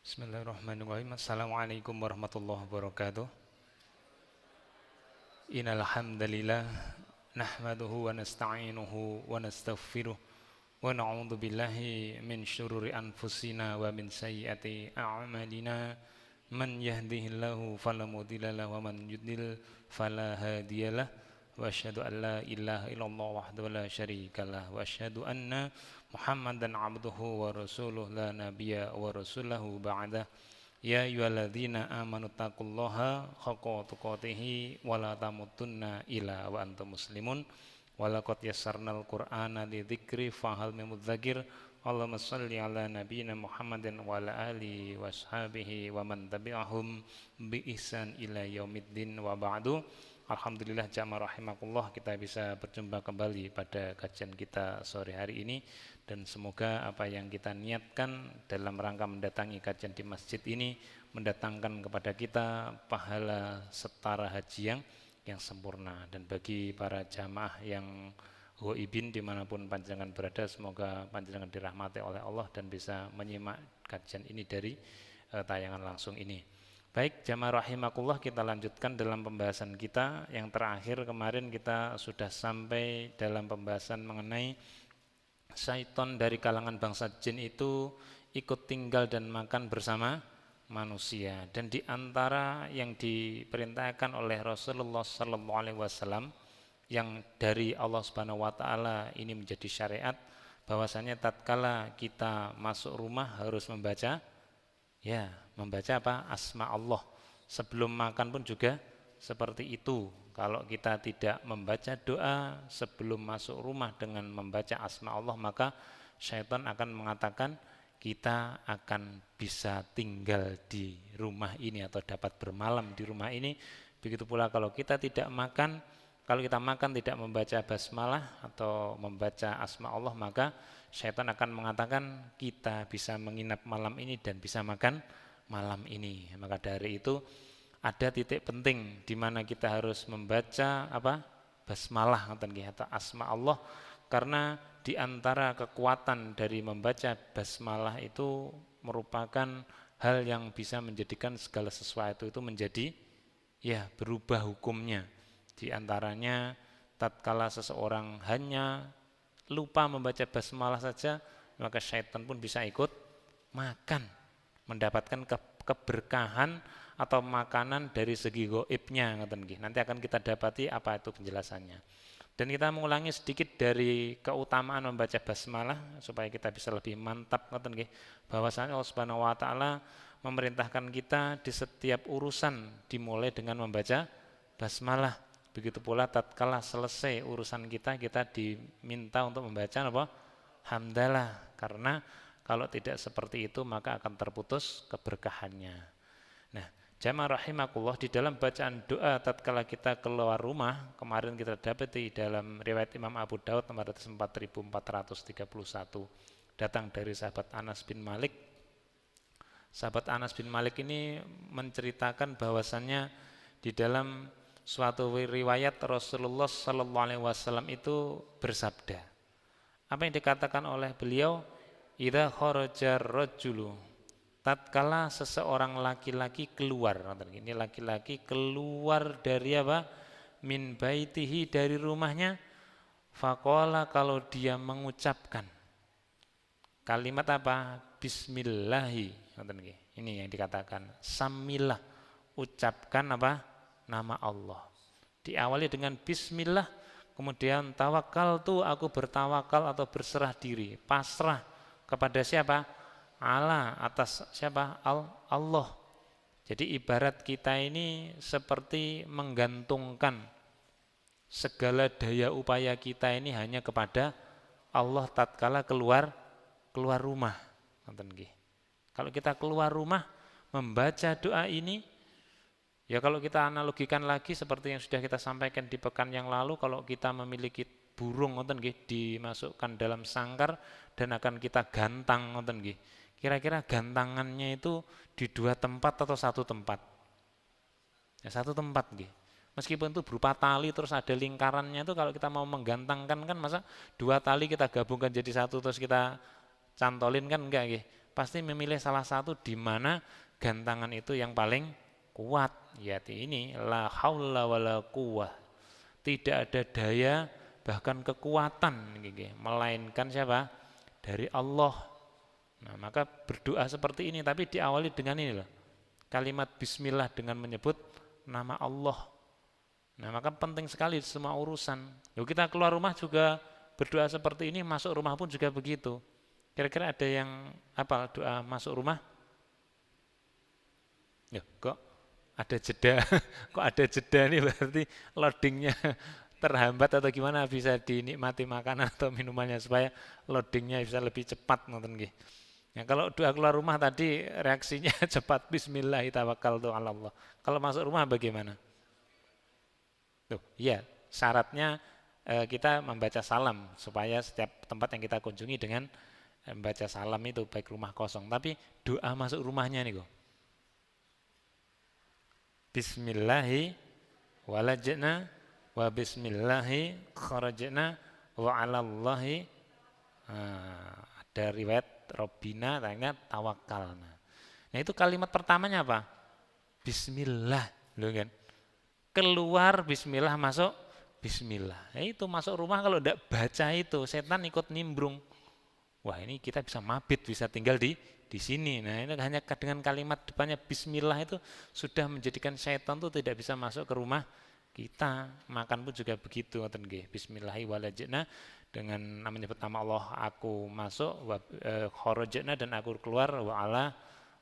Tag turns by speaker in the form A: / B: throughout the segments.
A: Bismillahirrahmanirrahim. Assalamualaikum warahmatullahi wabarakatuh. Innal hamdalillah nahmaduhu wa nasta'inuhu wa nastaghfiruh wa na'udzu billahi min syururi anfusina wa min sayyiati a'malina. Man yahdihillahu fala mudilla lahu wa man yudlil fala hadiyalah. Wa asyhadu an la ilaha illallah wahdahu la syarikalah wa asyhadu anna Muhammadan abduhu wa rasuluh la nabiyya wa rasulahu ba'dah. Ya ayyuhalladzina amanu taqullaha haqqa tuqatih wa la tamutunna illa wa antum muslimun. Wa laqad yassarnal qur'ana lidzikri fahal min mudzakir. Allahumma shalli ala nabiyyina Muhammadin wa ala alihi washabihi wa man tabi'ahum bi ihsan ila yaumiddin wa ba'du. Alhamdulillah jamaah rahimakumullah, kita bisa berjumpa kembali pada kajian kita sore hari ini, dan semoga apa yang kita niatkan dalam rangka mendatangi kajian di masjid ini mendatangkan kepada kita pahala setara haji yang sempurna. Dan bagi para jamaah yang ghaibin dimanapun panjenengan berada, semoga panjenengan dirahmati oleh Allah dan bisa menyimak kajian ini dari tayangan langsung ini. Baik jamaah rahimakumullah, kita lanjutkan dalam pembahasan kita yang terakhir. Kemarin kita sudah sampai dalam pembahasan mengenai syaitan dari kalangan bangsa jin itu ikut tinggal dan makan bersama manusia, dan di antara yang diperintahkan oleh Rasulullah SAW yang dari Allah Subhanahu wa taala ini menjadi syariat, bahwasanya tatkala kita masuk rumah harus membaca apa? Asma Allah. Sebelum makan pun juga seperti itu. Kalau kita tidak membaca doa sebelum masuk rumah dengan membaca asma Allah, maka syaitan akan mengatakan kita akan bisa tinggal di rumah ini atau dapat bermalam di rumah ini. Begitu pula kalau kita tidak makan, kalau kita makan tidak membaca basmalah atau membaca asma Allah, maka syaitan akan mengatakan kita bisa menginap malam ini dan bisa makan malam ini. Maka dari itu ada titik penting di mana kita harus membaca apa? Basmalah atau asma Allah, karena di antara kekuatan dari membaca basmalah itu merupakan hal yang bisa menjadikan segala sesuatu itu menjadi berubah hukumnya. Di antaranya tatkala seseorang hanya lupa membaca basmalah saja, maka syaitan pun bisa ikut makan, mendapatkan keberkahan atau makanan dari segi gaibnya. Nanti akan kita dapati apa itu penjelasannya. Dan kita mengulangi sedikit dari keutamaan membaca basmalah supaya kita bisa lebih mantap, bahwasanya Allah Subhanahu wa taala memerintahkan kita di setiap urusan dimulai dengan membaca basmalah. Begitu pula tatkala selesai urusan kita diminta untuk membaca apa? Hamdalah, karena kalau tidak seperti itu maka akan terputus keberkahannya. Nah, jamaah rahimakumullah, di dalam bacaan doa tatkala kita keluar rumah, kemarin kita dapati dalam riwayat Imam Abu Daud nomor 4431, datang dari sahabat Anas bin Malik. Sahabat Anas bin Malik ini menceritakan bahwasannya di dalam suatu riwayat Rasulullah SAW itu bersabda. Apa yang dikatakan oleh beliau? Idza kharaja rajulu, tatkala seseorang laki-laki keluar, ini laki-laki keluar dari apa? Min baitihi, dari rumahnya. Faqala, kalau dia mengucapkan kalimat apa? Bismillahi. Ini yang dikatakan samillah, ucapkan apa? Nama Allah. Diawali dengan bismillah, kemudian tawakkaltu, aku bertawakal atau berserah diri, pasrah kepada siapa? Allah, atas siapa? Allah. Jadi ibarat kita ini seperti menggantungkan segala daya upaya kita ini hanya kepada Allah tatkala keluar rumah. Kalau kita keluar rumah membaca doa ini, kalau kita analogikan lagi seperti yang sudah kita sampaikan di pekan yang lalu, kalau kita memiliki burung dimasukkan dalam sangkar dan akan kita gantang, kira-kira gantangannya itu di dua tempat atau satu tempat? Satu tempat, meskipun itu berupa tali terus ada lingkarannya, itu kalau kita mau menggantangkan kan masa dua tali kita gabungkan jadi satu terus kita cantolin, kan enggak, pasti memilih salah satu di mana gantangan itu yang paling kuat. Yaitu ini la haula wala quwwah. Tidak ada daya bahkan kekuatan melainkan siapa? Dari Allah. Nah, maka berdoa seperti ini tapi diawali dengan ini loh. Kalimat bismillah dengan menyebut nama Allah. Nah, maka penting sekali semua urusan. Loh, kita keluar rumah juga berdoa seperti ini, masuk rumah pun juga begitu. Kira-kira ada yang hafal doa masuk rumah? Ya, kok ada jeda? Kok ada jeda nih, berarti loadingnya terhambat atau gimana, bisa dinikmati makanan atau minumannya supaya loadingnya bisa lebih cepat nonton nggih. Ya, kalau doa keluar rumah tadi reaksinya cepat, bismillahirrahmanirrahim. Kalau masuk rumah bagaimana? Tuh, iya, syaratnya kita membaca salam supaya setiap tempat yang kita kunjungi dengan membaca salam itu baik rumah kosong. Tapi doa masuk rumahnya nih kok. Bismillahi walajna wa bismillahi kharajna wa 'alallahi. Ada riwayat Robbina tanya tawakal. Nah, itu kalimat pertamanya apa? Bismillah, loh kan? Keluar bismillah, masuk bismillah. Nah, itu masuk rumah kalau tidak baca itu setan ikut nimbrung. Wah, ini kita bisa mabit, bisa tinggal di sini. Nah, ini hanya dengan kalimat depannya bismillah itu sudah menjadikan setan itu tidak bisa masuk ke rumah kita. Makan pun juga begitu, bismillahirrahmanirrahim. Dengan menyebut nama Allah aku masuk, kharajna dan aku keluar, wa ala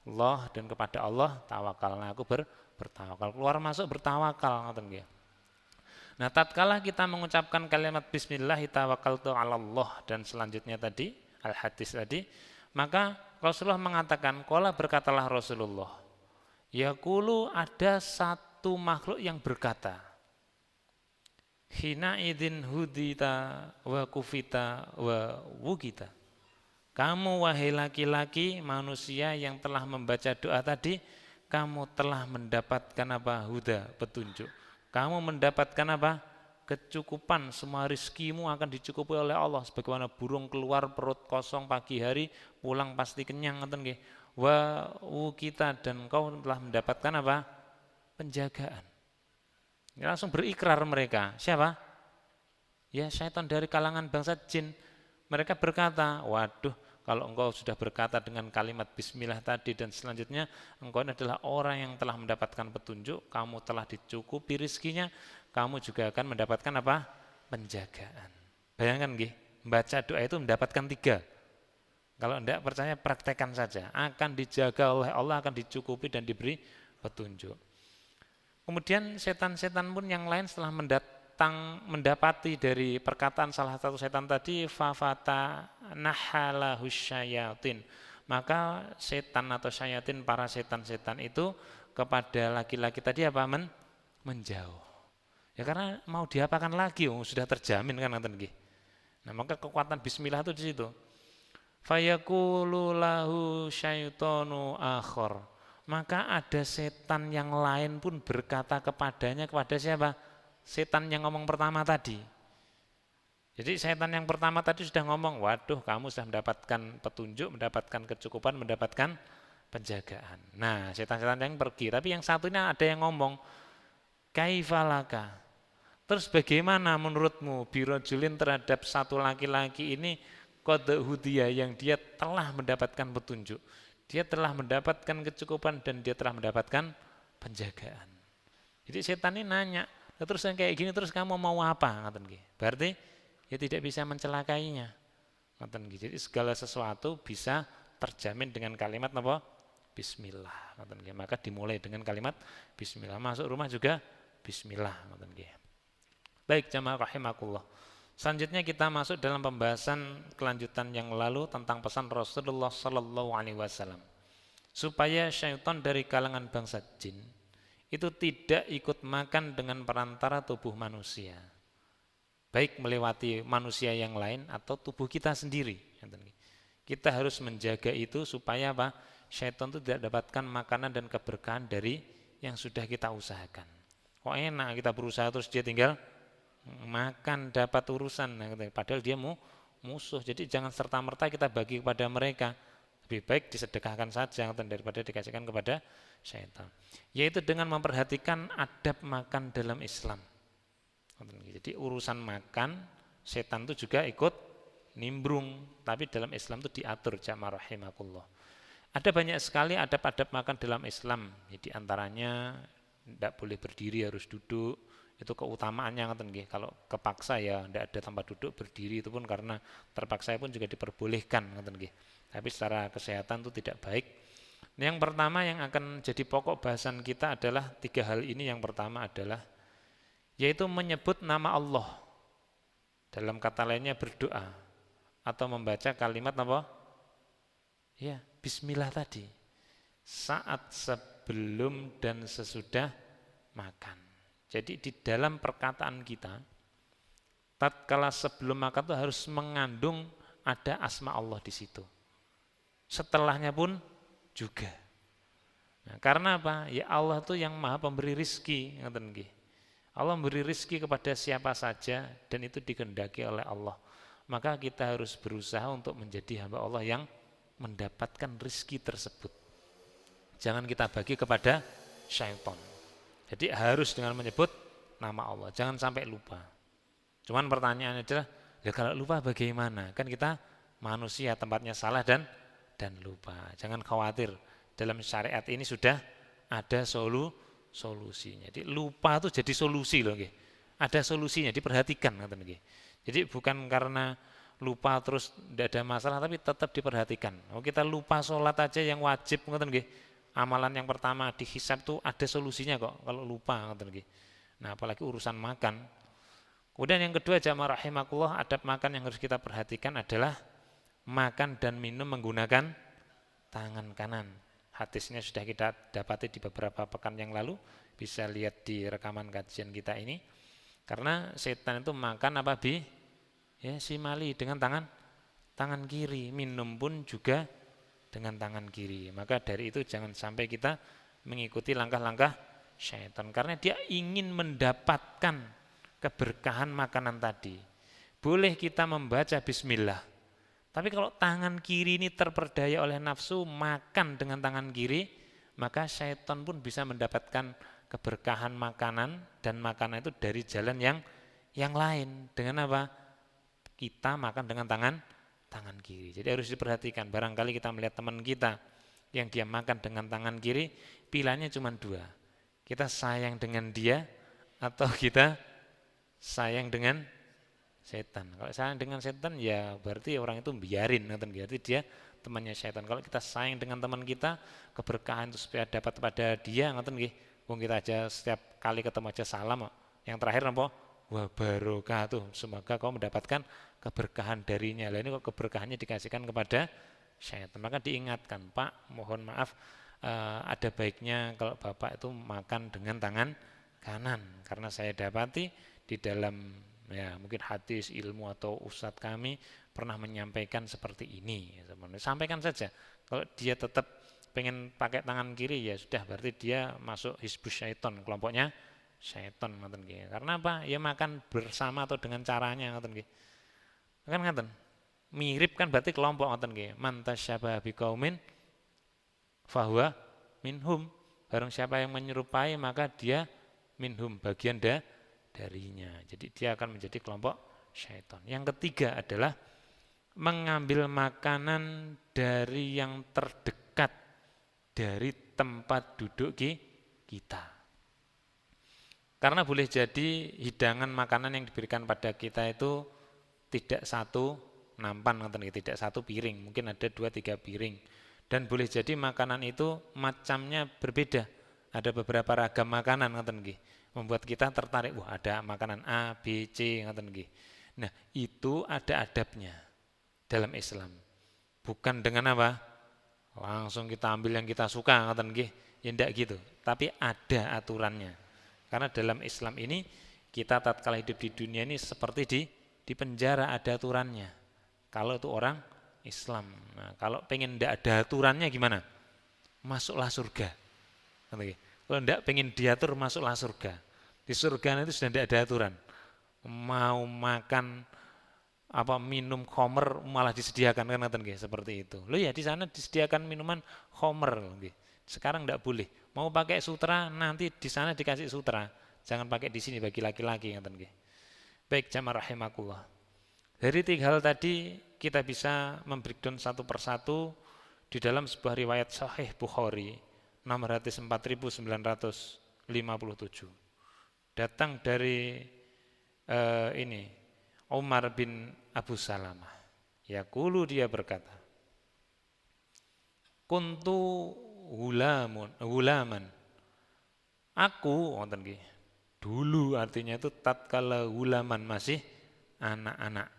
A: Allah dan kepada Allah tawakalna aku bertawakal. Keluar masuk bertawakal ngoten nggih. Nah, tatkala kita mengucapkan kalimat bismillah tawakkaltu 'ala Allah dan selanjutnya tadi al-hadis tadi, maka Rasulullah mengatakan, qala berkatalah Rasulullah, yaqulu ada satu makhluk yang berkata, hina idin hudita wa kufita wa wugita. Kamu wahai laki-laki manusia yang telah membaca doa tadi, kamu telah mendapatkan apa? Huda, petunjuk. Kamu mendapatkan apa? Kecukupan, semua rizkimu akan dicukupi oleh Allah. Sebagaimana burung keluar perut kosong pagi hari, pulang pasti kenyang. Wa wukita, dan kau telah mendapatkan apa? Penjagaan. Langsung berikrar mereka. Siapa? Ya, syaitan dari kalangan bangsa jin. Mereka berkata, waduh, kalau engkau sudah berkata dengan kalimat bismillah tadi dan selanjutnya, engkau adalah orang yang telah mendapatkan petunjuk, kamu telah dicukupi rizkinya, kamu juga akan mendapatkan apa? Penjagaan. Bayangkan nggih, membaca doa itu mendapatkan 3. Kalau tidak percaya praktekkan saja, akan dijaga oleh Allah, akan dicukupi dan diberi petunjuk. Kemudian setan-setan pun yang lain setelah mendapati dari perkataan salah satu setan tadi, fafata nahalahu syayatin, maka setan atau syayatin, para setan-setan itu kepada laki-laki tadi apa? Menjauh. Ya karena mau diapakan lagi, sudah terjamin kan nanti. Nah, maka kekuatan bismillah itu di situ. Fayaqulu lahu syaitanu akhar. Maka ada setan yang lain pun berkata kepadanya, kepada siapa? Setan yang ngomong pertama tadi. Jadi setan yang pertama tadi sudah ngomong, waduh kamu sudah mendapatkan petunjuk, mendapatkan kecukupan, mendapatkan penjagaan. Nah, setan-setan yang pergi, tapi yang satunya ada yang ngomong, kaifalaka. Terus bagaimana menurutmu birojulin terhadap satu laki-laki ini qad hudiyah, yang dia telah mendapatkan petunjuk. Dia telah mendapatkan kecukupan dan dia telah mendapatkan penjagaan. Jadi setan ini nanya, terus yang kayak gini terus kamu mau apa? Berarti ya tidak bisa mencelakainya. Jadi segala sesuatu bisa terjamin dengan kalimat apa? Bismillah. Maka dimulai dengan kalimat bismillah. Masuk rumah juga bismillah. Baik jamaah rahimakumullah. Selanjutnya kita masuk dalam pembahasan kelanjutan yang lalu tentang pesan Rasulullah Sallallahu Alaihi Wasallam supaya syaitan dari kalangan bangsa jin itu tidak ikut makan dengan perantara tubuh manusia, baik melewati manusia yang lain atau tubuh kita sendiri. Kita harus menjaga itu supaya apa? Syaitan itu tidak dapatkan makanan dan keberkahan dari yang sudah kita usahakan. Kok enak kita berusaha terus dia tinggal makan dapat urusan, padahal dia musuh. Jadi jangan serta-merta kita bagi kepada mereka, Lebih baik disedekahkan saja daripada dikasihkan kepada syaitan. Yaitu dengan memperhatikan adab makan dalam Islam. Jadi urusan makan, setan itu juga ikut nimbrung, tapi dalam Islam itu diatur, jamaah rahimakumullah. Ada banyak sekali adab-adab makan dalam Islam. Di antaranya tidak boleh berdiri, harus duduk. Itu keutamaannya nggih. Kalau kepaksa ya tidak ada tempat duduk, berdiri itu pun karena terpaksa pun juga diperbolehkan nggih. Tapi secara kesehatan itu tidak baik. Yang pertama yang akan jadi pokok bahasan kita adalah 3 hal ini. Yang pertama adalah yaitu menyebut nama Allah. Dalam kata lainnya berdoa atau membaca kalimat apa? Ya, bismillah tadi. Saat sebelum dan sesudah makan. Jadi di dalam perkataan kita, tatkala sebelum makan itu harus mengandung ada asma Allah di situ. Setelahnya pun juga. Nah, karena apa? Ya Allah itu yang maha pemberi rizki. Allah memberi rizki kepada siapa saja dan itu dikehendaki oleh Allah. Maka kita harus berusaha untuk menjadi hamba Allah yang mendapatkan rizki tersebut. Jangan kita bagi kepada syaitan. Jadi harus dengan menyebut nama Allah. Jangan sampai lupa. Cuman pertanyaannya adalah, ya kalau lupa bagaimana? Kan kita manusia, tempatnya salah dan lupa. Jangan khawatir. Dalam syariat ini sudah ada solusinya. Jadi lupa itu jadi solusi loh, nggih. Ada solusinya, diperhatikan nggih. Jadi bukan karena lupa terus tidak ada masalah, tapi tetap diperhatikan. Oh, kita lupa sholat aja yang wajib nggih. Amalan yang pertama dihisab tuh ada solusinya kok kalau lupa nggih. Nah, apalagi urusan makan. Kemudian yang kedua, jamaah rahimakumullah, adab makan yang harus kita perhatikan adalah makan dan minum menggunakan tangan kanan. Hadisnya sudah kita dapati di beberapa pekan yang lalu, bisa lihat di rekaman kajian kita ini. Karena setan itu makan apa simali dengan tangan kiri, minum pun juga dengan tangan kiri. Maka dari itu jangan sampai kita mengikuti langkah-langkah setan, karena dia ingin mendapatkan keberkahan makanan tadi. Boleh kita membaca bismillah, tapi kalau tangan kiri ini terperdaya oleh nafsu makan dengan tangan kiri, maka syaitan pun bisa mendapatkan keberkahan makanan dan makanan itu dari jalan yang lain. Dengan apa? Kita makan dengan tangan kiri. Jadi harus diperhatikan. Barangkali kita melihat teman kita yang dia makan dengan tangan kiri, pilihannya cuma 2. Kita sayang dengan dia atau kita sayang dengan setan. Kalau sayang dengan setan ya berarti orang itu biarin, berarti dia temannya setan. Kalau kita sayang dengan teman kita, keberkahan itu supaya dapat pada dia, wong kita aja setiap kali ketemu aja salam. Yang terakhir apa? Wa barokatuh. Semoga kau mendapatkan keberkahan darinya. Lah ini kok keberkahannya dikasihkan kepada setan. Maka diingatkan, Pak, mohon maaf, ada baiknya kalau Bapak itu makan dengan tangan kanan, karena saya dapati di dalam ya mungkin hadis ilmu atau ustadz kami pernah menyampaikan seperti ini. Sampaikan saja. Kalau dia tetap pengen pakai tangan kiri ya sudah, berarti dia masuk hizbus syaiton, kelompoknya syaiton. Karena apa? Ya makan bersama atau dengan caranya kan mirip kan, berarti kelompok man tasyabaha biqaumin fahuwa minhum. Barang siapa yang menyerupai maka dia minhum, bagian darinya. Jadi dia akan menjadi kelompok syaitan. Yang ketiga adalah mengambil makanan dari yang terdekat dari tempat duduk kita. Karena boleh jadi hidangan makanan yang diberikan pada kita itu tidak satu nampan, tidak satu piring, mungkin ada 2-3 piring. Dan boleh jadi makanan itu macamnya berbeda. Ada beberapa ragam makanan, membuat kita tertarik. Wah, ada makanan A, B, C, Nah, itu ada adabnya dalam Islam. Bukan dengan apa? Langsung kita ambil yang kita suka, ya enggak gitu. Tapi ada aturannya. Karena dalam Islam ini kita tatkala hidup di dunia ini seperti di penjara, ada aturannya. Kalau itu orang Islam. Nah, kalau pengen enggak ada aturannya gimana? Masuklah surga. Kalau enggak pengen diatur, masuklah surga. Di surga itu sudah tidak ada aturan. Mau makan apa minum khamr malah disediakan kan ngoten nggih seperti itu. Loh ya di sana disediakan minuman khamr nggih. Sekarang enggak boleh. Mau pakai sutra nanti di sana dikasih sutra. Jangan pakai di sini bagi laki-laki ngoten nggih. Baik jamaah rahimakumullah. Dari 3 hal tadi kita bisa membreakdown satu persatu di dalam sebuah riwayat Sahih Bukhari nomor hadis 4957. Datang dari ini Umar bin Abu Salamah. Yaqulu dia berkata, kuntu hulaman. Aku wonten nggih. Dulu artinya itu tatkala hulaman masih anak-anak.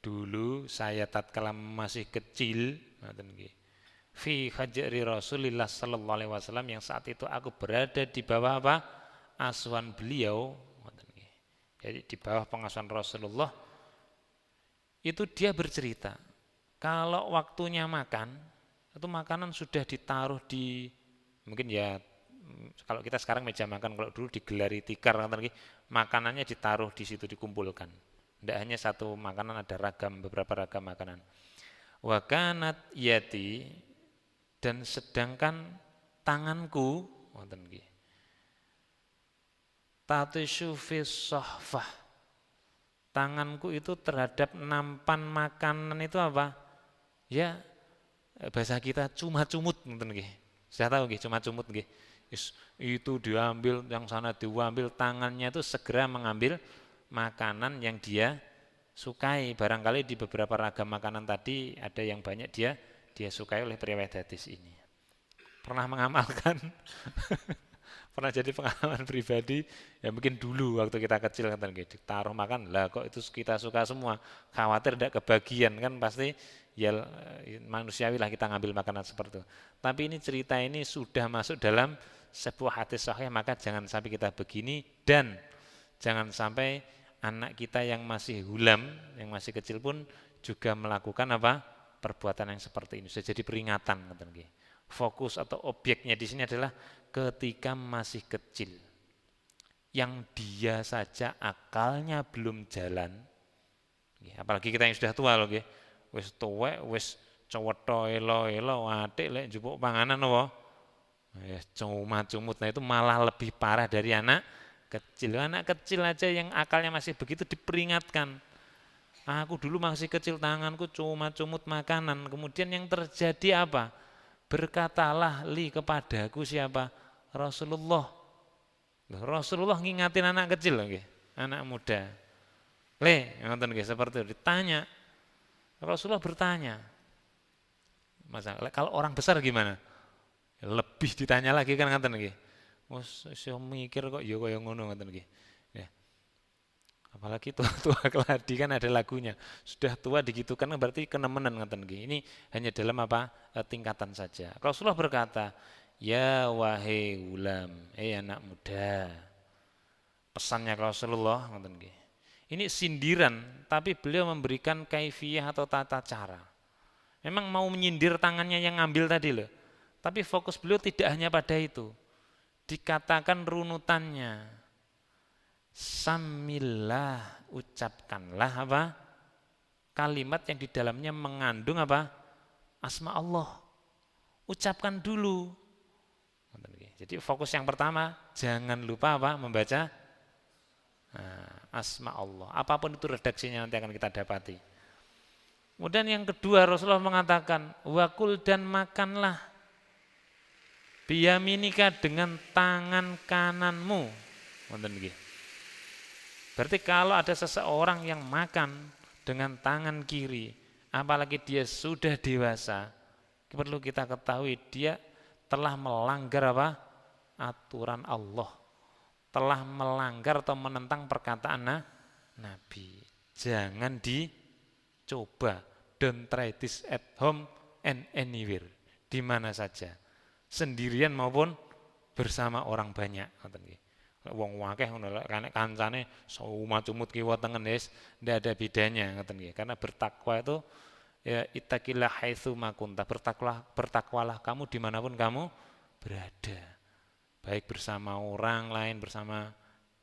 A: Dulu saya tatkala masih kecil ngoten nggih. Fi hajri Rasulillah sallallahu alaihi wasallam yang saat itu aku berada di bawah apa? Asuhan beliau. Jadi di bawah pengasuhan Rasulullah itu dia bercerita kalau waktunya makan itu makanan sudah ditaruh di mungkin ya kalau kita sekarang meja makan, kalau dulu digelari tikar makanannya ditaruh di situ dikumpulkan. Tidak hanya satu makanan, ada beberapa ragam makanan. Wa kanat yati dan sedangkan tanganku wonten nggih tatishu fi sohfah, tanganku itu terhadap nampan makanan itu apa? Ya bahasa kita cuma-cumut ngoten nggih. Sudah tahu nggih cuma-cumut nggih. Itu diambil, yang sana diambil, tangannya itu segera mengambil makanan yang dia sukai. Barangkali di beberapa ragam makanan tadi ada yang banyak dia sukai oleh periwayat hadis ini. Pernah mengamalkan? Pernah jadi pengalaman pribadi ya mungkin dulu waktu kita kecil kan gitu taruh makan lah kok itu kita suka semua, khawatir tidak kebagian kan pasti ya manusiawi lah kita ngambil makanan seperti itu. Tapi ini cerita ini sudah masuk dalam sebuah hadis sahih, maka jangan sampai kita begini dan jangan sampai anak kita yang masih hulam, yang masih kecil pun juga melakukan apa perbuatan yang seperti ini. Sudah jadi peringatan kan gitu. Fokus atau objeknya di sini adalah ketika masih kecil, yang dia saja akalnya belum jalan, apalagi kita yang sudah tua loh, wis tuwek, wis cewetho elo-elo, atik lek njupuk panganan apa, cuma-cumut, nah itu malah lebih parah dari anak kecil. Anak kecil aja yang akalnya masih begitu diperingatkan. Aku dulu masih kecil tanganku cuma-cumut makanan, kemudian yang terjadi apa? Berkatalah li kepadaku siapa? Rasulullah. Rasulullah ngingatin anak kecil lagi, anak muda. Ngoten nggih seperti itu ditanya. Rasulullah bertanya. Masa kalau orang besar gimana? Lebih ditanya lagi kan ngoten nggih. Wes iso mikir kok ya kaya ngono ngoten nggih. Ya. Apalagi tua-tua keladi kan ada lagunya. Sudah tua digitukan berarti kenemenan ngoten nggih. Ini hanya dalam apa? Tingkatan saja. Rasulullah berkata, "Ya wahai ulam, anak muda." Pesannya Rasulullah ngoten nggih. Ini sindiran, tapi beliau memberikan kaifiyah atau tata cara. Memang mau menyindir tangannya yang ngambil tadi loh. Tapi fokus beliau tidak hanya pada itu. Dikatakan runutannya. Samillah, ucapkanlah apa? Kalimat yang di dalamnya mengandung apa? Asma Allah. Ucapkan dulu. Jadi fokus yang pertama, jangan lupa apa? Membaca asma Allah. Apapun itu redaksinya nanti akan kita dapati. Kemudian yang kedua Rasulullah mengatakan, wakul dan makanlah biyaminika dengan tangan kananmu. Berarti kalau ada seseorang yang makan dengan tangan kiri, apalagi dia sudah dewasa, perlu kita ketahui dia telah melanggar apa? Aturan Allah. Telah melanggar atau menentang perkataan Nabi. Jangan dicoba. Don't try this at home and anywhere. Di mana saja. Sendirian maupun bersama orang banyak. Wong wakeh kancane saumacumut kiwa tengen wis ndak ada bedanya ngoten nggih. Karena bertakwa itu ya ittaqillah haitsu ma kunta. Bertakwalah kamu dimanapun kamu berada. Baik bersama orang lain, bersama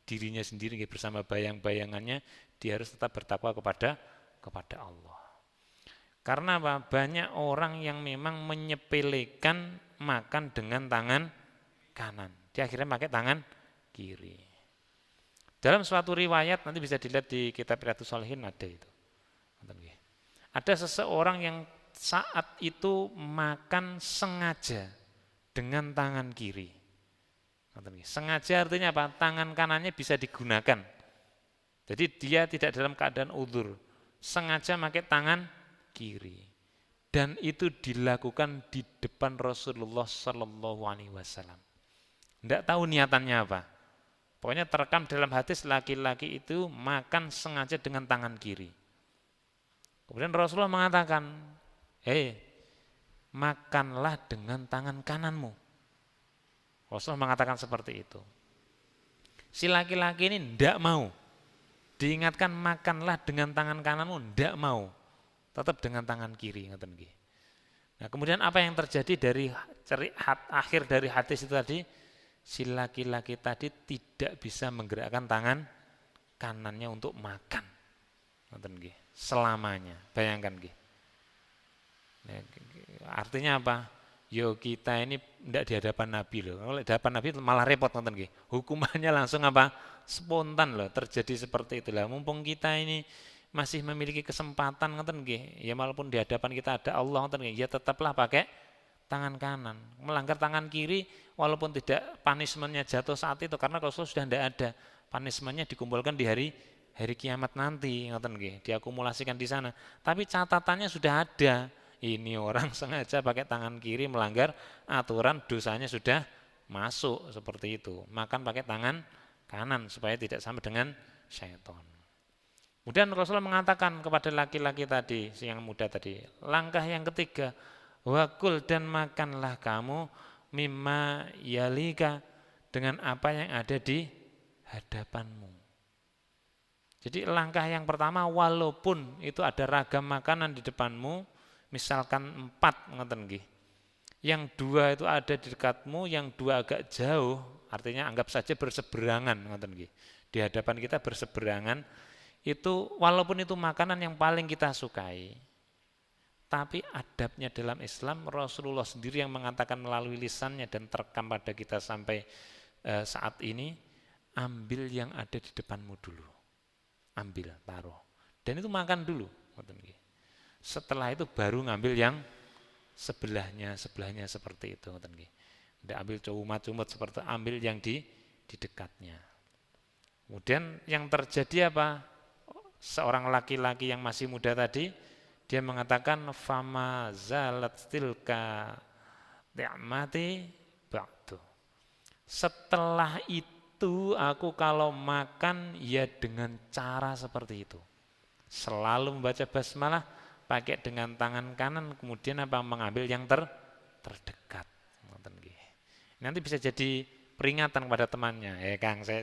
A: dirinya sendiri, bersama bayang-bayangannya, dia harus tetap bertakwa kepada Allah. Karena apa? Banyak orang yang memang menyepelekan makan dengan tangan kanan. Dia akhirnya pakai tangan kiri. Dalam suatu riwayat nanti bisa dilihat di kitab Riyadhus Shalihin ada itu. Ada seseorang yang saat itu makan sengaja dengan tangan kiri. Sengaja artinya apa? Tangan kanannya bisa digunakan. Jadi dia tidak dalam keadaan udzur. Sengaja pakai tangan kiri. Dan itu dilakukan di depan Rasulullah Sallallahu Alaihi Wasallam. Tidak tahu niatannya apa. Pokoknya terekam dalam hadis laki-laki itu makan sengaja dengan tangan kiri. Kemudian Rasulullah mengatakan, makanlah dengan tangan kananmu. Rasulullah mengatakan seperti itu. Si laki-laki ini tidak mau. Diingatkan makanlah dengan tangan kananmu, tidak mau. Tetap dengan tangan kiri. Nah, kemudian apa yang terjadi dari akhir dari hadis itu tadi? Si laki-laki tadi tidak bisa menggerakkan tangan kanannya untuk makan. Selamanya. Bayangkan. Artinya apa? Yo kita ini tidak di hadapan Nabi loh. Kalau di hadapan Nabi malah repot. Hukumannya langsung apa? Spontan loh. Terjadi seperti itulah. Mumpung kita ini masih memiliki kesempatan, ya walaupun di hadapan kita ada Allah, ya tetaplah pakai tangan kanan. Melanggar tangan kiri, walaupun tidak punishment-nya jatuh saat itu, karena Rasul sudah tidak ada. Punishment-nya dikumpulkan di hari kiamat nanti, diakumulasikan di sana. Tapi catatannya sudah ada. Ini orang sengaja pakai tangan kiri melanggar aturan, dosanya sudah masuk seperti itu. Makan pakai tangan kanan supaya tidak sama dengan syaitan. Kemudian Rasulullah mengatakan kepada laki-laki tadi, si yang muda tadi, langkah yang ketiga, wakul dan makanlah kamu mimma yalika dengan apa yang ada di hadapanmu. Jadi langkah yang pertama, walaupun itu ada ragam makanan di depanmu, misalkan 4, yang 2 itu ada di dekatmu, yang 2 agak jauh, artinya anggap saja berseberangan, di hadapan kita berseberangan. Itu walaupun itu makanan yang paling kita sukai, tapi adabnya dalam Islam, Rasulullah sendiri yang mengatakan melalui lisannya dan terekam pada kita sampai saat ini, ambil yang ada di depanmu dulu. Ambil, taruh. Dan itu makan dulu. Setelah itu baru ngambil yang sebelahnya seperti itu. Tidak ambil cumut seperti itu, ambil yang di dekatnya. Kemudian yang terjadi apa? Seorang laki-laki yang masih muda tadi, dia mengatakan fama zalat tilka ni'mati ba'du. Setelah itu aku kalau makan ya dengan cara seperti itu. Selalu membaca basmalah pakai dengan tangan kanan, kemudian apa? Mengambil yang terdekat. Nanti bisa jadi peringatan kepada temannya. Kang, saya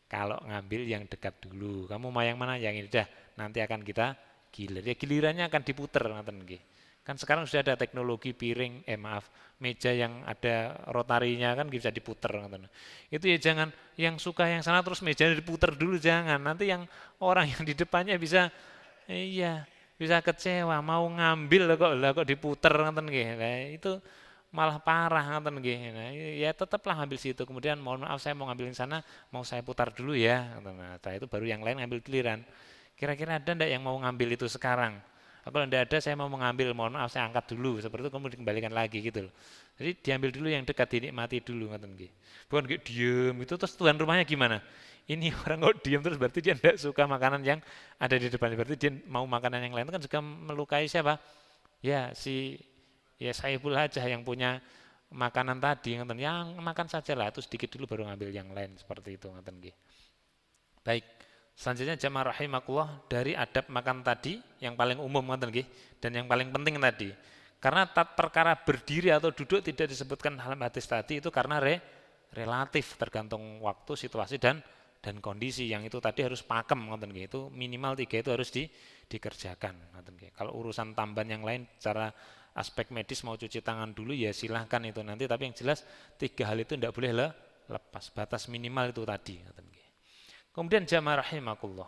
A: kalau ngambil yang dekat dulu, kamu mau yang mana? Yang ini dah, nanti akan kita gilir. Ya gilirannya akan diputer. Kan sekarang sudah ada teknologi piring, meja yang ada rotarinya kan bisa diputer. Itu ya jangan yang suka yang sana terus mejanya diputer dulu, jangan. Nanti yang orang yang di depannya bisa kecewa, mau ngambil kok diputer. Itu malah parah ya tetaplah ngambil situ, kemudian mohon maaf saya mau ngambil di sana, mau saya putar dulu ya. Setelah itu baru yang lain ngambil giliran. Kira-kira ada enggak yang mau ngambil itu sekarang? Kalau enggak ada, saya mau mengambil, mohon maaf saya angkat dulu, seperti itu kemudian dikembalikan lagi gitu loh. Jadi diambil dulu yang dekat, dinikmati dulu. Bukan diem itu, terus tuan rumahnya gimana? Ini orang kok diem terus berarti dia enggak suka makanan yang ada di depan, berarti dia mau makanan yang lain. Itu kan juga melukai siapa? Ya Saiful Hajah yang punya makanan tadi, yang makan saja lah, itu sedikit dulu baru ngambil yang lain, seperti itu. Baik, selanjutnya jamaah rahimakumullah, dari adab makan tadi yang paling umum dan yang paling penting tadi, karena perkara berdiri atau duduk tidak disebutkan dalam hadis tadi, itu karena relatif, tergantung waktu, situasi dan kondisi. Yang itu tadi harus pakem, itu minimal 3 itu harus dikerjakan. Kalau urusan tambahan yang lain secara aspek medis mau cuci tangan dulu ya silahkan itu nanti, tapi yang jelas 3 hal itu tidak boleh lepas, batas minimal itu tadi. Kemudian jamaah rahimakumullah,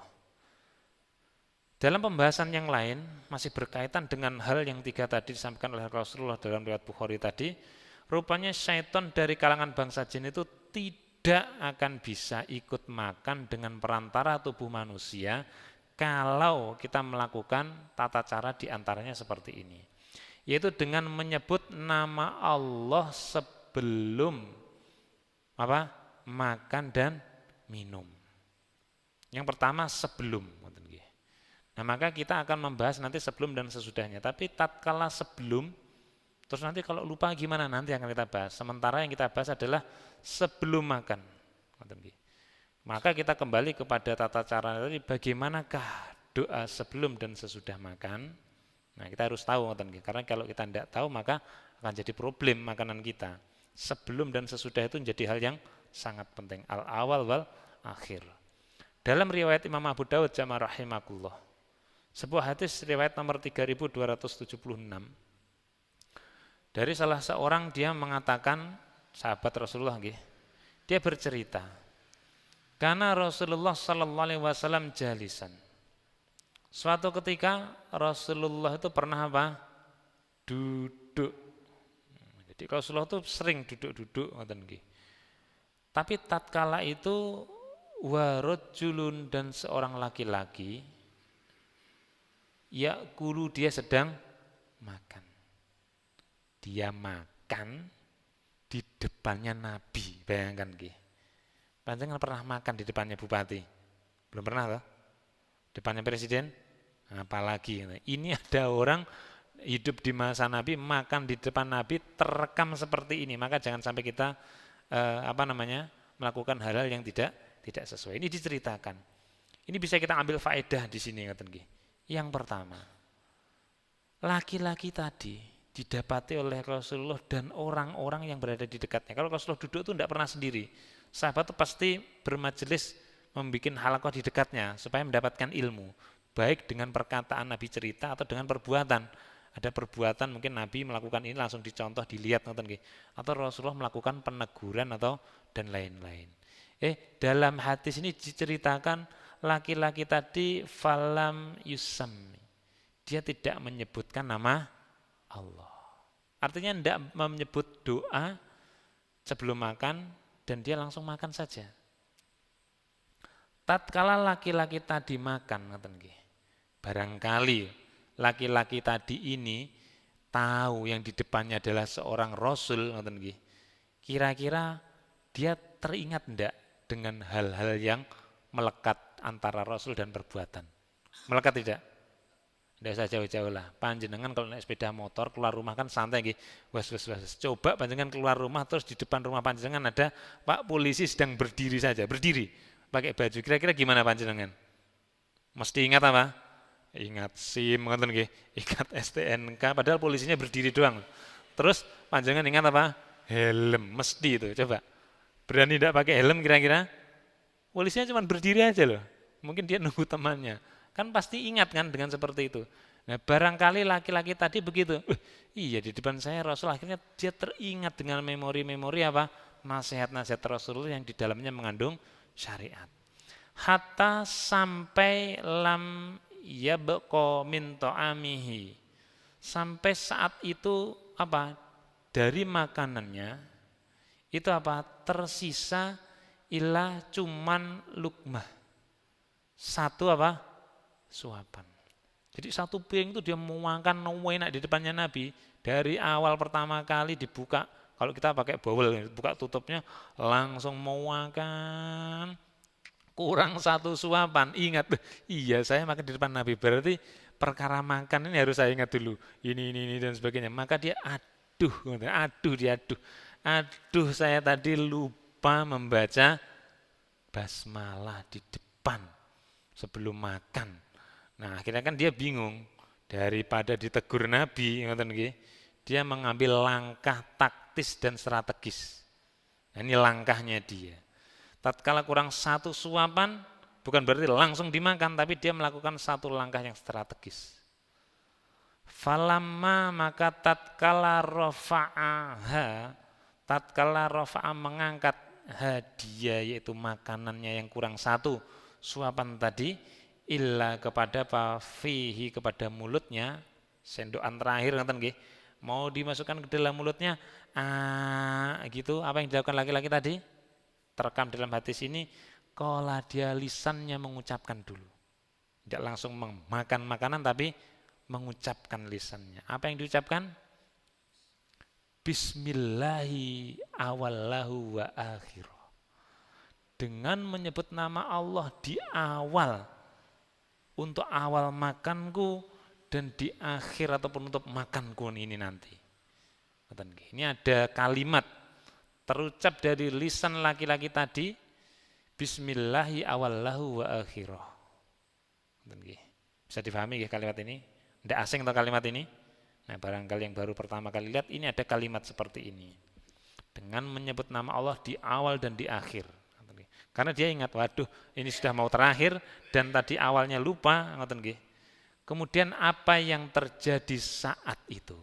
A: Dalam pembahasan yang lain masih berkaitan dengan hal yang tiga tadi disampaikan oleh Rasulullah dalam riwayat Bukhari tadi, rupanya syaitan dari kalangan bangsa jin itu tidak akan bisa ikut makan dengan perantara tubuh manusia kalau kita melakukan tata cara diantaranya seperti ini, yaitu dengan menyebut nama Allah sebelum makan dan minum. Yang pertama sebelum. Nah, maka kita akan membahas nanti sebelum dan sesudahnya. Tapi tatkala sebelum, terus nanti kalau lupa gimana nanti akan kita bahas. Sementara yang kita bahas adalah sebelum makan. Maka kita kembali kepada tata cara tadi, bagaimanakah doa sebelum dan sesudah makan. Nah, kita harus tahu, karena kalau kita tidak tahu maka akan jadi problem makanan kita. Sebelum dan sesudah itu menjadi hal yang sangat penting. Al-awal wal akhir. Dalam riwayat Imam Abu Dawud jamaah rahimakumullah, sebuah hadis riwayat nomor 3276 dari salah seorang, dia mengatakan, sahabat Rasulullah, dia bercerita, karena Rasulullah sallallahu alaihi wasallam jalisan. Suatu ketika Rasulullah itu pernah duduk. Jadi Rasulullah itu sering duduk-duduk, tapi tatkala itu warajulun, dan seorang laki-laki, ya'kulu, dia sedang makan. Dia makan di depannya Nabi. Bayangkan panjenengan pernah makan di depannya bupati? Belum pernah toh? Depannya presiden? Apalagi. Ini ada orang hidup di masa Nabi, makan di depan Nabi, terekam seperti ini. Maka jangan sampai kita melakukan hal-hal yang tidak sesuai. Ini diceritakan. Ini bisa kita ambil faedah di sini, Yang pertama, laki-laki tadi didapati oleh Rasulullah dan orang-orang yang berada di dekatnya. Kalau Rasulullah duduk itu tidak pernah sendiri. Sahabat itu pasti bermajelis, membuat halaqah di dekatnya supaya mendapatkan ilmu, baik dengan perkataan Nabi cerita atau dengan perbuatan. Ada perbuatan mungkin Nabi melakukan ini langsung dicontoh, dilihat, atau Rasulullah melakukan peneguran atau dan lain-lain. Dalam hadis ini diceritakan laki-laki tadi falam yusammi, dia tidak menyebutkan nama Allah. Artinya tidak menyebut doa sebelum makan, dan dia langsung makan saja. Tatkala laki-laki tadi makan, barangkali laki-laki tadi ini tahu yang di depannya adalah seorang Rasul, kira-kira dia teringat tidak dengan hal-hal yang melekat antara Rasul dan perbuatan? Melekat tidak? Tidak usah jauh-jauh lah. Panjenengan kalau naik sepeda motor keluar rumah kan santai, was. Coba panjenengan keluar rumah terus di depan rumah panjenengan ada Pak polisi sedang berdiri saja, pakai baju. Kira-kira gimana panjenengan? Mesti ingat apa? Ingat SIM, ingat STNK. Padahal polisinya berdiri doang. Terus panjenengan ingat apa? Helm, mesti itu. Coba berani tidak pakai helm kira-kira? Polisinya cuma berdiri aja loh. Mungkin dia nunggu temannya. Kan pasti ingat kan dengan seperti itu. Nah, barangkali laki-laki tadi begitu. Iya, di depan saya Rasul, akhirnya dia teringat dengan memori-memori nasihat-nasihat Rasul yang di dalamnya mengandung syariat. Hatta sampai lam yabqa min ta'amihi. Sampai saat itu dari makanannya itu tersisa ilah cuman lukmah. Satu suapan. Jadi satu piring itu dia mau makan enak di depannya Nabi. Dari awal pertama kali dibuka, kalau kita pakai bowel, buka tutupnya langsung mau makan. Kurang satu suapan. Ingat, iya saya makan di depan Nabi. Berarti perkara makan ini harus saya ingat dulu. Ini dan sebagainya. Maka dia aduh saya tadi lupa membaca basmalah di depan sebelum makan. Nah, akhirnya kan dia bingung, daripada ditegur Nabi, dia mengambil langkah taktis dan strategis. Nah, ini langkahnya dia. Tatkala kurang satu suapan, bukan berarti langsung dimakan, tapi dia melakukan satu langkah yang strategis. Falamma, maka tatkala rafa'a mengangkat hadiah, yaitu makanannya yang kurang satu suapan tadi, illa kepada apa fihi kepada mulutnya, sendokan terakhir ngoten nggih. Mau dimasukkan ke dalam mulutnya gitu, apa yang dilakukan laki-laki tadi? Terekam dalam hadis ini, kalau dia lisannya mengucapkan dulu. Tidak langsung memakan makanan tapi mengucapkan lisannya. Apa yang diucapkan? Bismillahi awallahu wa akhiruh. Dengan menyebut nama Allah di awal, untuk awal makanku dan di akhir ataupun untuk makanku ini nanti. Ini ada kalimat terucap dari lisan laki-laki tadi, Bismillahi awallahu wa akhiruh. Bisa difahami ya kalimat ini? Tidak asing atau kalimat ini? Nah, barangkali yang baru pertama kali lihat, ini ada kalimat seperti ini. Dengan menyebut nama Allah di awal dan di akhir. Karena dia ingat, waduh ini sudah mau terakhir dan tadi awalnya lupa. Kemudian apa yang terjadi saat itu?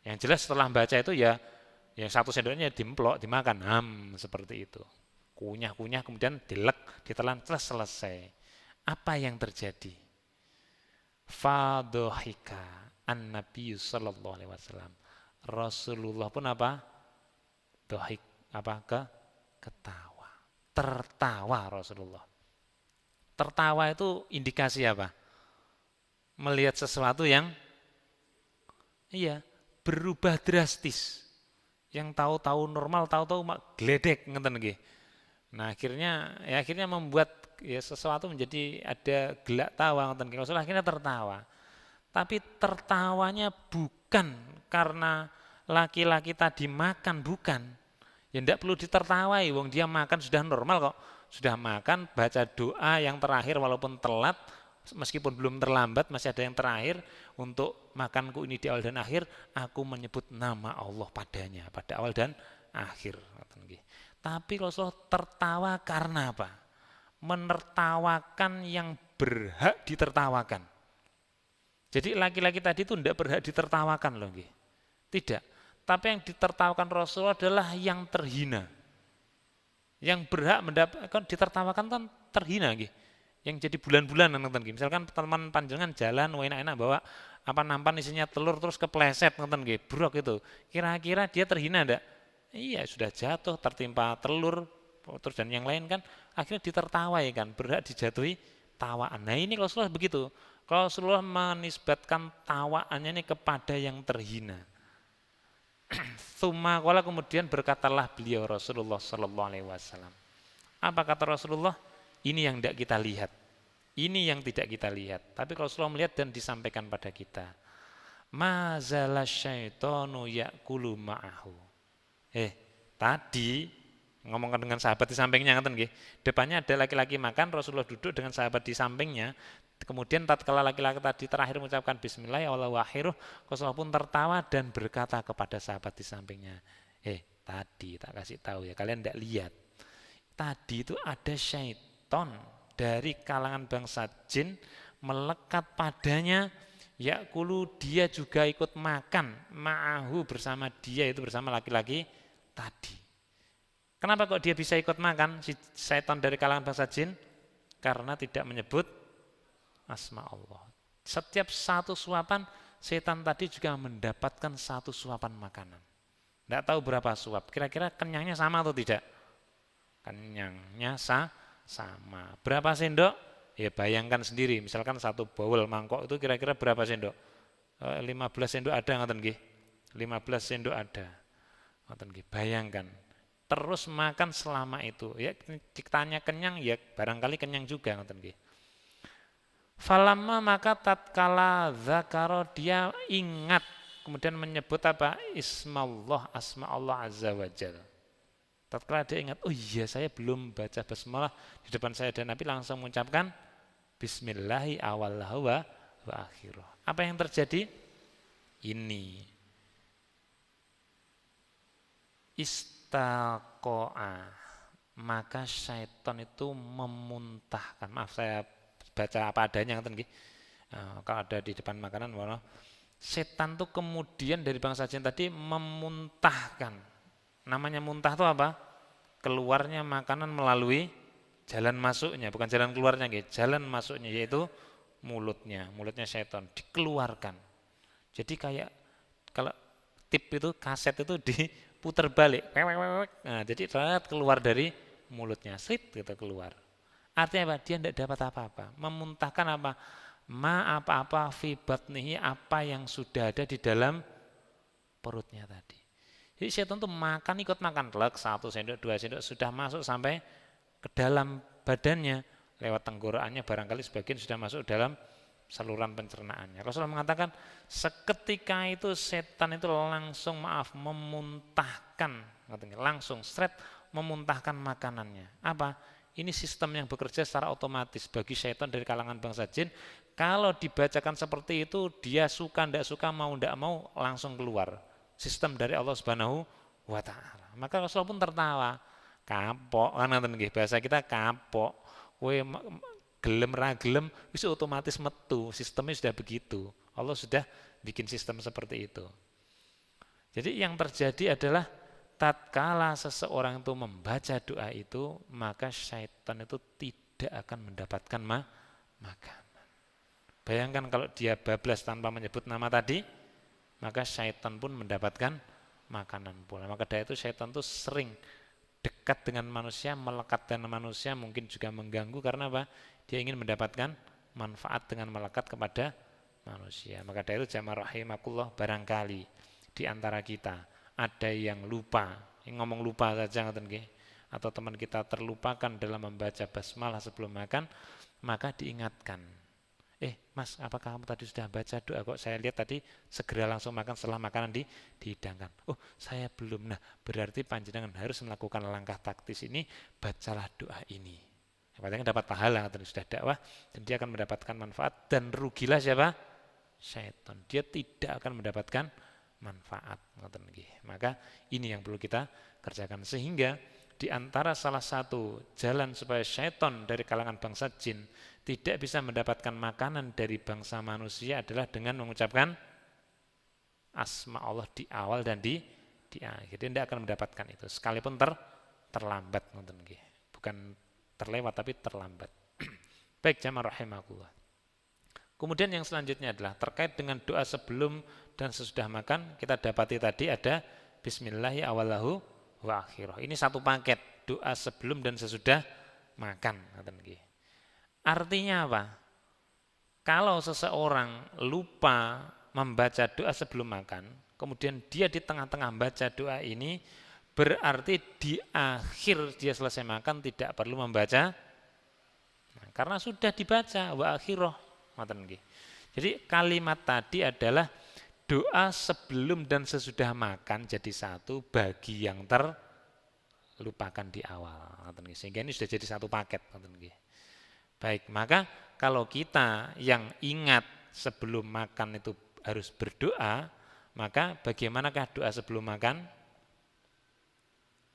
A: Yang jelas setelah baca itu ya yang satu sendoknya dimplok, dimakan. Seperti itu. Kunyah-kunyah kemudian dilek, ditelan, selesai. Apa yang terjadi? Fadhahika an-nabiy sallallahu alaihi wasallam. Rasulullah pun apa? Dhahik, ketawa. Tertawa Rasulullah. Tertawa itu indikasi apa? Melihat sesuatu yang berubah drastis. Yang tahu-tahu normal, tahu-tahu gledek ngeten nggih. Nah, akhirnya membuat sesuatu menjadi ada gelak tawa ngoten nggih. Rasulullah akhirnya tertawa. Tapi tertawanya bukan karena laki-laki tadi makan, bukan. Ya tidak perlu ditertawai, wong dia makan sudah normal kok. Sudah makan, baca doa yang terakhir walaupun telat, meskipun belum terlambat, masih ada yang terakhir. Untuk makanku ini di awal dan akhir, aku menyebut nama Allah padanya, pada awal dan akhir. Tapi Rasulullah tertawa karena apa? Menertawakan yang berhak ditertawakan. Jadi laki-laki tadi itu tidak berhak ditertawakan loh. Tidak. Tapi yang ditertawakan Rasulullah adalah yang terhina. Yang berhak mendapatkan ditertawakan kan terhina. Yang jadi bulan-bulan. Misalkan teman panjangan jalan, enak-enak bawa nampan isinya telur terus kepleset. Brok itu. Kira-kira dia terhina enggak? Iya, sudah jatuh, tertimpa telur, terus dan yang lain kan. Akhirnya ditertawai kan, berhak dijatuhi tawaan. Nah ini Rasulullah begitu. Rasulullah menisbatkan tawaannya ini kepada yang terhina. Tsumma qala kemudian berkatalah beliau Rasulullah sallallahu alaihi wasallam. Apa kata Rasulullah? Ini yang tidak kita lihat. Ini yang tidak kita lihat. Tapi Rasulullah melihat dan disampaikan pada kita. Mazala syaitanu ya'kulu ma'ahu. Tadi ngomongkan dengan sahabat di sampingnya ngeten nggih. Depannya ada laki-laki makan, Rasulullah duduk dengan sahabat di sampingnya. Kemudian tatkala laki-laki tadi terakhir mengucapkan bismillahirrahmanirrahim, Rasulullah pun tertawa dan berkata kepada sahabat di sampingnya, tadi tak kasih tahu ya, kalian tidak lihat. Tadi itu ada syaitan dari kalangan bangsa jin melekat padanya, yakulu dia juga ikut makan, ma'ahu bersama dia, itu bersama laki-laki tadi. Kenapa kok dia bisa ikut makan, si syaitan dari kalangan bangsa jin? Karena tidak menyebut asma Allah. Setiap satu suapan, setan tadi juga mendapatkan satu suapan makanan. Tidak tahu berapa suap, kira-kira kenyangnya sama atau tidak? Kenyangnya sama. Berapa sendok? Ya bayangkan sendiri, misalkan satu bowl mangkok itu kira-kira berapa sendok? 15 sendok ada ngoten nggih. 15 sendok ada. Ngoten nggih, bayangkan. Terus makan selama itu. Ya ditanya kenyang, ya barangkali kenyang juga ngoten nggih. Falamma maka tatkala zakaro dia ingat kemudian menyebut apa? Ismallah, asma Allah azza wajalla. Tatkala dia ingat, oh iya saya belum baca basmalah di depan saya dan Nabi langsung mengucapkan bismillahi awallahu wa akhiruh. Apa yang terjadi? Ini istaqo'a, maka syaitan itu memuntahkan. Maaf saya baca apa adanya kalau ada di depan makanan, setan itu kemudian dari bangsa jin tadi memuntahkan. Namanya muntah itu apa? Keluarnya makanan melalui jalan masuknya, bukan jalan keluarnya, jalan masuknya yaitu mulutnya syaitan dikeluarkan. Jadi kayak kalau tip itu kaset itu diputar balik, nah, jadi keluar dari mulutnya, gitu keluar. Artinya apa? Dia tidak dapat apa-apa, memuntahkan apa? Apa-apa fi batnihi, apa yang sudah ada di dalam perutnya tadi. Jadi syaitan itu makan, ikut makan, 1 sendok, 2 sendok, sudah masuk sampai ke dalam badannya, lewat tenggorokannya barangkali sebagian sudah masuk dalam saluran pencernaannya. Rasulullah mengatakan seketika itu setan itu langsung memuntahkan, langsung memuntahkan makanannya. Apa? Ini sistem yang bekerja secara otomatis bagi syaitan dari kalangan bangsa jin. Kalau dibacakan seperti itu, dia suka tidak suka, mau tidak mau, langsung keluar. Sistem dari Allah Subhanahu wa Ta'ala. Maka Rasulullah pun tertawa. Kapok, kan bahasa kita kapok. Kowe gelem ra gelem wis otomatis metu. Sistemnya sudah begitu. Allah sudah bikin sistem seperti itu. Jadi yang terjadi adalah tatkala seseorang itu membaca doa itu, maka syaitan itu tidak akan mendapatkan makanan. Bayangkan kalau dia bablas tanpa menyebut nama tadi, maka syaitan pun mendapatkan makanan pula. Maka dari itu syaitan itu sering dekat dengan manusia, melekat dengan manusia, mungkin juga mengganggu karena apa? Dia ingin mendapatkan manfaat dengan melekat kepada manusia. Maka dari itu jamaah rahimakumullah, barangkali di antara kita ada yang lupa, yang ngomong lupa saja atau teman kita terlupakan dalam membaca basmalah sebelum makan, maka diingatkan. Mas, apakah kamu tadi sudah baca doa? Kok saya lihat tadi segera langsung makan setelah makanan dihidangkan. Oh, saya belum. Nah, berarti panjenengan harus melakukan langkah taktis ini, bacalah doa ini. Yang dapat pahala, atau sudah dakwah, dan dia akan mendapatkan manfaat, dan rugilah siapa? Syaitan. Dia tidak akan mendapatkan manfaat. Maka ini yang perlu kita kerjakan. Sehingga di antara salah satu jalan supaya syaitan dari kalangan bangsa jin tidak bisa mendapatkan makanan dari bangsa manusia adalah dengan mengucapkan asma Allah di awal dan di akhir. Dia tidak akan mendapatkan itu sekalipun terlambat, bukan terlewat tapi terlambat. Baik jamaah rahimakumullah. Kemudian yang selanjutnya adalah terkait dengan doa sebelum dan sesudah makan. Kita dapati tadi ada bismillahi awalahu wa akhirah. Ini satu paket, doa sebelum dan sesudah makan. Artinya apa? Kalau seseorang lupa membaca doa sebelum makan, kemudian dia di tengah-tengah baca doa ini, berarti di akhir dia selesai makan tidak perlu membaca, karena sudah dibaca wa akhirah. Jadi kalimat tadi adalah doa sebelum dan sesudah makan jadi satu bagi yang terlupakan di awal. Sehingga ini sudah jadi satu paket. Baik, maka kalau kita yang ingat sebelum makan itu harus berdoa, maka bagaimanakah doa sebelum makan?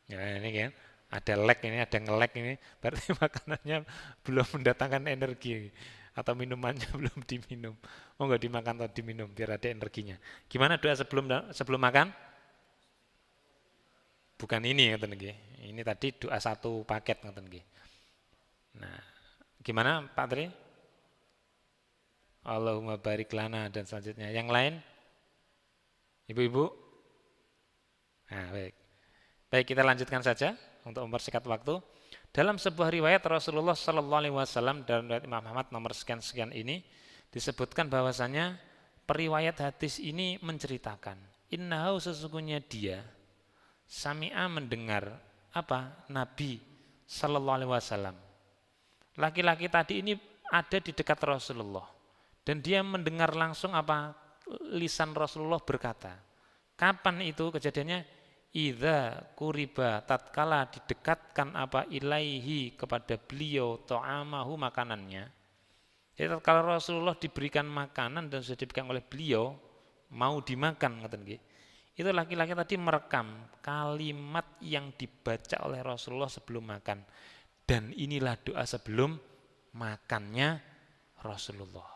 A: Ya, ini kan ada lag ini, ada nge-lag ini, berarti makanannya belum mendatangkan energi atau minumannya belum diminum. Mau nggak dimakan atau diminum biar ada energinya. Gimana doa sebelum makan? Bukan ini, ini tadi doa satu paket. Nah, gimana Pak Tri? Allahumma barik lana dan selanjutnya. Yang lain? Ibu-ibu? Nah, baik. Baik, kita lanjutkan saja untuk mempersingkat waktu. Dalam sebuah riwayat Rasulullah Sallallahu Alaihi Wasallam dalam riwayat Imam Ahmad nomor sekian ini disebutkan bahwasanya periwayat hadis ini menceritakan innahu sesungguhnya dia sami'a mendengar apa? Nabi Sallallahu Alaihi Wasallam. Laki-laki tadi ini ada di dekat Rasulullah dan dia mendengar langsung apa? Lisan Rasulullah berkata. Kapan itu kejadiannya? Idza kuriba tatkala didekatkan apa ilaihi kepada beliau ta'amahu makanannya. Jadi tatkala Rasulullah diberikan makanan dan sudah diberikan oleh beliau mau dimakan itu laki-laki tadi merekam kalimat yang dibaca oleh Rasulullah sebelum makan. Dan inilah doa sebelum makannya Rasulullah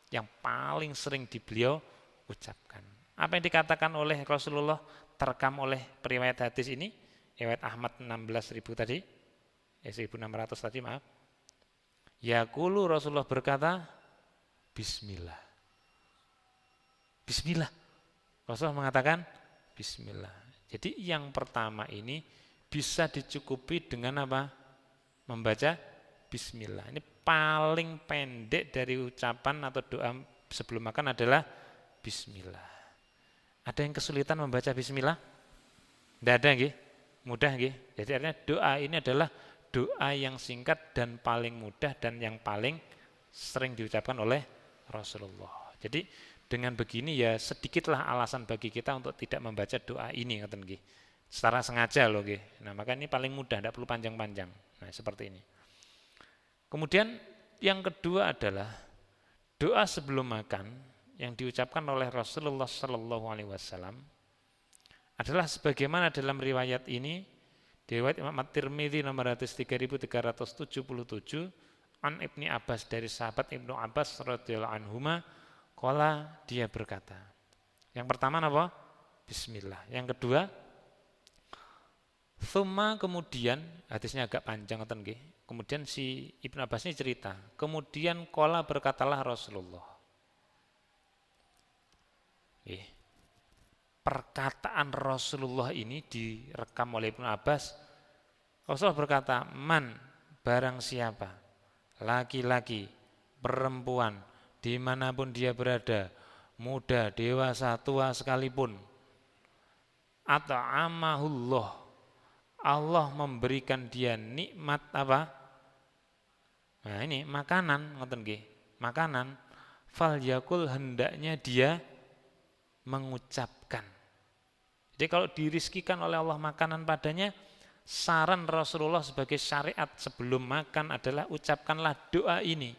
A: yang paling sering di beliau ucapkan. Apa yang dikatakan oleh Rasulullah terekam oleh periwayat hadis ini, riwayat Ahmad 16.000 tadi. 1600 tadi maaf. Yaqulu Rasulullah berkata, Bismillah. Bismillah. Rasulullah mengatakan Bismillah. Jadi yang pertama ini bisa dicukupi dengan apa? Membaca Bismillah. Ini paling pendek dari ucapan atau doa sebelum makan adalah Bismillah. Ada yang kesulitan membaca Bismillah? Tidak ada nggih? Mudah nggih? Jadi artinya doa ini adalah doa yang singkat dan paling mudah dan yang paling sering diucapkan oleh Rasulullah. Jadi dengan begini ya sedikitlah alasan bagi kita untuk tidak membaca doa ini, ngoten nggih. Secara sengaja loh nggih. Nah, maka ini paling mudah, tidak perlu panjang-panjang. Nah, seperti ini. Kemudian yang kedua adalah doa sebelum makan yang diucapkan oleh Rasulullah Shallallahu Alaihi Wasallam adalah sebagaimana dalam riwayat ini, riwayat Imam At-Tirmidzi nomor 3377 an Ibni Abbas dari sahabat Ibnu Abbas radhiyallahu anhuma, qala dia berkata. Yang pertama apa? Bismillah. Yang kedua, thumma kemudian, hadisnya agak panjang ngoten nggih. Kemudian si Ibnu Abbas ini cerita, kemudian qala berkatalah Rasulullah. Perkataan Rasulullah ini direkam oleh Ibnu Abbas. Rasulullah berkata, man, barang siapa, laki-laki, perempuan, dimanapun dia berada, muda, dewasa, tua sekalipun, at'amahullah, Allah memberikan dia nikmat apa? Nah ini makanan, ngoten nggih, makanan, fal yakul hendaknya dia mengucapkan. Jadi kalau dirizkikan oleh Allah makanan padanya, saran Rasulullah sebagai syariat sebelum makan adalah ucapkanlah doa ini.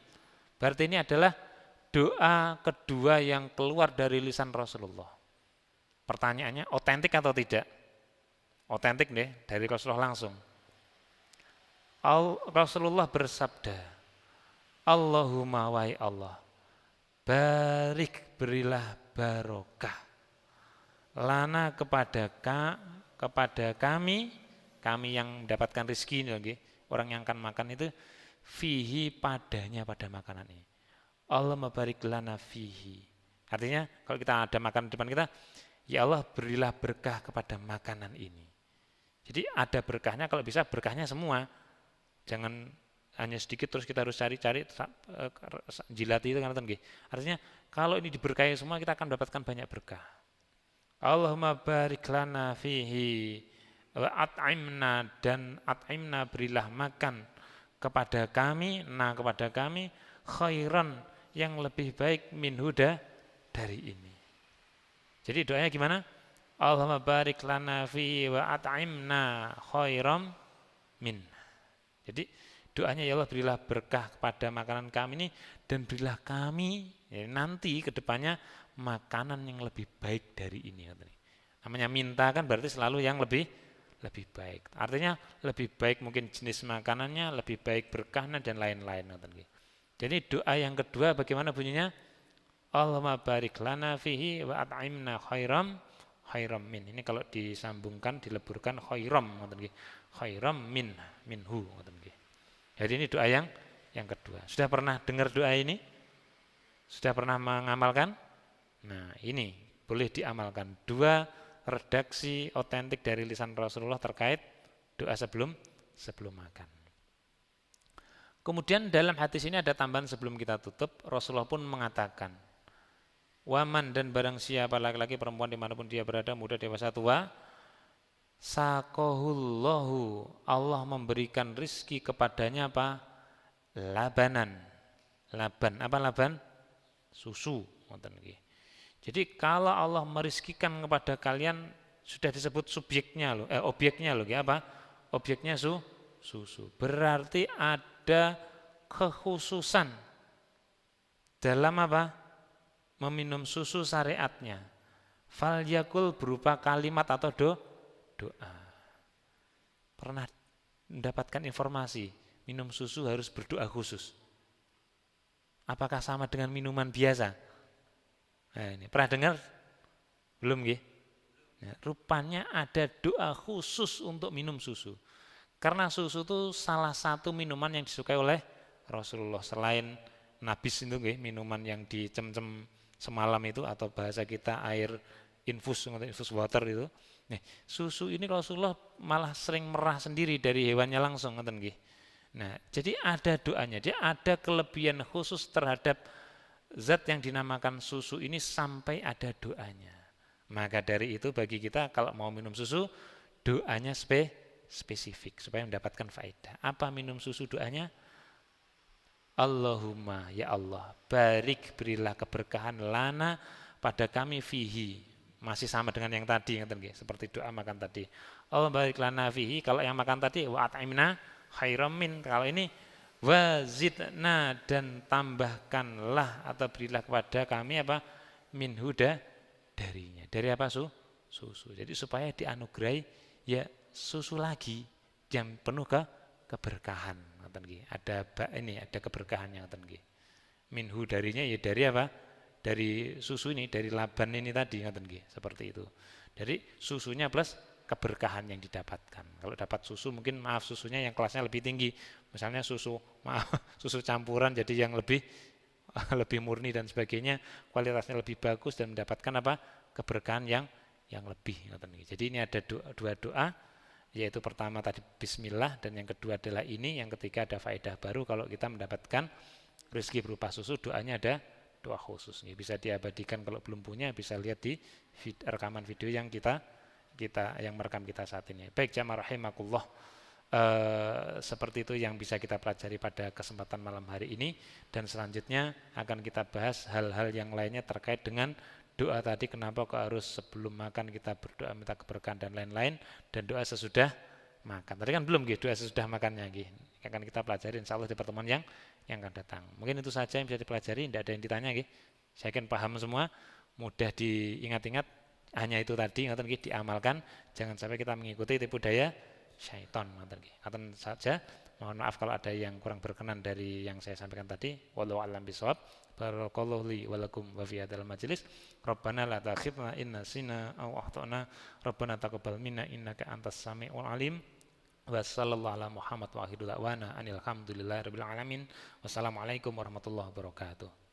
A: Berarti ini adalah doa kedua yang keluar dari lisan Rasulullah. Pertanyaannya, otentik atau tidak? Otentik deh, dari Rasulullah langsung. Rasulullah bersabda, Allahumma wahai Allah, barik berilah barokah lana kepada kami yang mendapatkan rezeki ini, orang yang akan makan itu, fihi padanya pada makanan ini. Allah mabarik lana fihi. Artinya kalau kita ada makanan di depan kita, ya Allah berilah berkah kepada makanan ini. Jadi ada berkahnya, kalau bisa berkahnya semua. Jangan hanya sedikit terus kita harus cari-cari jilati itu kan. Artinya kalau ini diberkahi semua kita akan mendapatkan banyak berkah. Allahumma barik lana fihi wa at'imna, dan at'imna berilah makan kepada kami, khairan yang lebih baik min huda dari ini. Jadi doanya gimana? Allahumma barik lana fihi wa at'imna khairan min. Jadi doanya ya Allah berilah berkah kepada makanan kami ini dan berilah kami ya, nanti ke depannya makanan yang lebih baik dari ini. Namanya minta kan berarti selalu yang lebih baik. Artinya lebih baik mungkin jenis makanannya, lebih baik berkahnya dan lain-lain. Jadi doa yang kedua bagaimana bunyinya? Allahumma barik lana fihi wa at'imna khairam min. Ini kalau disambungkan, dileburkan khairam minhu. Jadi ini doa yang kedua. Sudah pernah dengar doa ini? Sudah pernah mengamalkan? Nah ini boleh diamalkan. Dua redaksi otentik dari lisan Rasulullah terkait doa sebelum makan. Kemudian dalam hadis ini ada tambahan sebelum kita tutup. Rasulullah pun mengatakan, waman, dan barang siapa laki-laki perempuan dimanapun dia berada, muda dewasa tua, sakohullahu, Allah memberikan rizki kepadanya apa? Labanan. Laban, apa laban? Susu. Jadi kalau Allah merizkikan kepada kalian, sudah disebut subjeknya loh, objeknya loh, apa? Objeknya susu. Berarti ada kekhususan dalam apa? Meminum susu syariatnya. Fal yakul berupa kalimat atau doa. Pernah mendapatkan informasi minum susu harus berdoa khusus? Apakah sama dengan minuman biasa? Nah, ini pernah dengar? Belum nggih? Nah, rupanya ada doa khusus untuk minum susu. Karena susu itu salah satu minuman yang disukai oleh Rasulullah. Selain nabis itu minuman yang dicem-cem semalam itu, atau bahasa kita air infus water itu. Nih, susu ini Rasulullah malah sering merah sendiri dari hewannya langsung, ngoten nggih. Nah, jadi ada doanya, dia ada kelebihan khusus terhadap zat yang dinamakan susu ini sampai ada doanya. Maka dari itu bagi kita kalau mau minum susu, doanya spesifik supaya mendapatkan faedah. Apa minum susu doanya? Allahumma ya Allah, barik berilah keberkahan lana pada kami fihi. Masih sama dengan yang tadi, seperti doa makan tadi. Allah barik lana fihi, kalau yang makan tadi wa at'imna khairam min. Kalau ini wazidna, dan tambahkanlah atau berilah kepada kami apa? Min huda, darinya. Dari apa? Susu. Jadi supaya dianugerahi ya susu lagi yang penuh keberkahan. Ada keberkahannya. Minhu, darinya ya dari apa? Dari susu ini, dari laban ini tadi, seperti itu. Dari susunya plus keberkahan yang didapatkan. Kalau dapat susu mungkin susunya yang kelasnya lebih tinggi. Misalnya susu campuran jadi yang lebih murni dan sebagainya, kualitasnya lebih bagus dan mendapatkan apa? Keberkahan yang lebih. Jadi ini ada dua doa, yaitu pertama tadi bismillah, dan yang kedua adalah ini, yang ketiga ada faedah baru kalau kita mendapatkan rezeki berupa susu. Doanya ada doa khusus. Bisa diabadikan, kalau belum punya bisa lihat di rekaman video yang yang merekam kita saat ini. Baik jamaah rahimakumullah, seperti itu yang bisa kita pelajari pada kesempatan malam hari ini, dan selanjutnya akan kita bahas hal-hal yang lainnya terkait dengan doa tadi. Kenapa kok harus sebelum makan kita berdoa minta keberkahan dan lain-lain, dan doa sesudah makan. Tadi kan belum doa sesudah makannya akan kita pelajari insya Allah di pertemuan yang akan datang. Mungkin itu saja yang bisa dipelajari, tidak ada yang ditanya saya yakin paham semua, mudah diingat-ingat, hanya itu tadi diamalkan, jangan sampai kita mengikuti tipu daya syaitan. Ngoten saja. Mohon maaf kalau ada yang kurang berkenan dari yang saya sampaikan tadi. Wallahu a'lam bishawab. Barakallahu li wa lakum wa fi hadzal majlis. Rabbana la ta'khidna in nasina aw akhtana. Rabbana taqabbal minna innaka antas samiul alim. Wa sallallahu ala Muhammad wa akhiru da'wana anil hamdulillahi rabbil alamin. Wassalamualaikum warahmatullahi wabarakatuh.